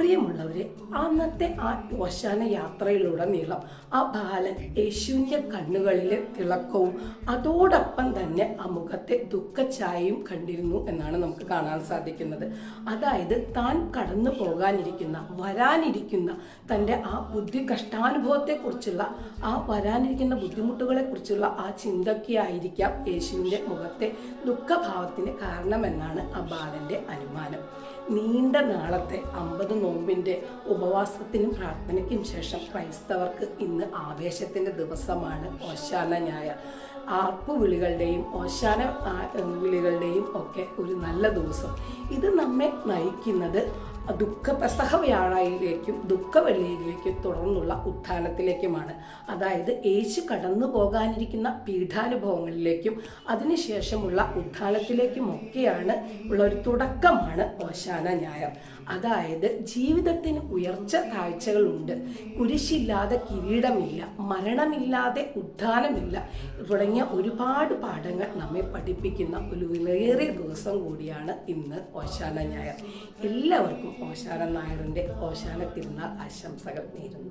പ്രിയമുള്ളവരെ, അന്നത്തെ ആ ഓശാന യാത്രയിലുടനീളം ആ ബാലൻ യേശുവിൻ്റെ കണ്ണുകളിലെ തിളക്കവും അതോടൊപ്പം തന്നെ ആ മുഖത്തെ ദുഃഖഛായയും കണ്ടിരുന്നു എന്നാണ് നമുക്ക് കാണാൻ സാധിക്കുന്നത്. അതായത് താൻ കടന്നു വരാനിരിക്കുന്ന തൻ്റെ ആ കഷ്ടാനുഭവത്തെക്കുറിച്ചുള്ള വരാനിരിക്കുന്ന ബുദ്ധിമുട്ടുകളെക്കുറിച്ചുള്ള ആ ചിന്തയ്ക്കായിരിക്കാം യേശുവിൻ്റെ മുഖത്തെ ദുഃഖഭാവത്തിന് കാരണമെന്നാണ് ആ ബാലൻ്റെ അനുമാനം. നീണ്ട നാളത്തെ 50 നോമ്പിൻ്റെ ഉപവാസത്തിനും പ്രാർത്ഥനയ്ക്കും ശേഷം ക്രൈസ്തവർക്ക് ഇന്ന് ആവേശത്തിൻ്റെ ദിവസമാണ് ഓശാന ഞായർ. ആർപ്പുവിളികളുടെയും ഓശാന വിളികളുടെയും ഒക്കെ ഒരു നല്ല ദിവസം. ഇത് നമ്മെ നയിക്കുന്നത് പെസഹ വ്യാഴായിലേക്കും ദുഃഖവെള്ളിയിലേക്കും തുടർന്നുള്ള ഉത്ഥാനത്തിലേക്കുമാണ്. അതായത് യേശു കടന്നു പോകാനിരിക്കുന്ന പീഠാനുഭവങ്ങളിലേക്കും അതിനുശേഷമുള്ള ഉത്ഥാനത്തിലേക്കുമൊക്കെയാണ് ഉള്ള ഒരു തുടക്കമാണ് ഓശാന ഞായർ. അതായത് ജീവിതത്തിന് ഉയർച്ച താഴ്ചകളുണ്ട്, കുരിശില്ലാതെ കിരീടമില്ല, മരണമില്ലാതെ ഉത്ഥാനമില്ല തുടങ്ങിയ ഒരുപാട് പാഠങ്ങൾ നമ്മെ പഠിപ്പിക്കുന്ന ഒരു വിലയേറിയ ദിവസം കൂടിയാണ് ഇന്ന് ഓശാന ഞായർ. എല്ലാവർക്കും ഓശാന നായറിൻ്റെ ഓശാന തിരുനാൾ ആശംസകൾ നേരുന്നു.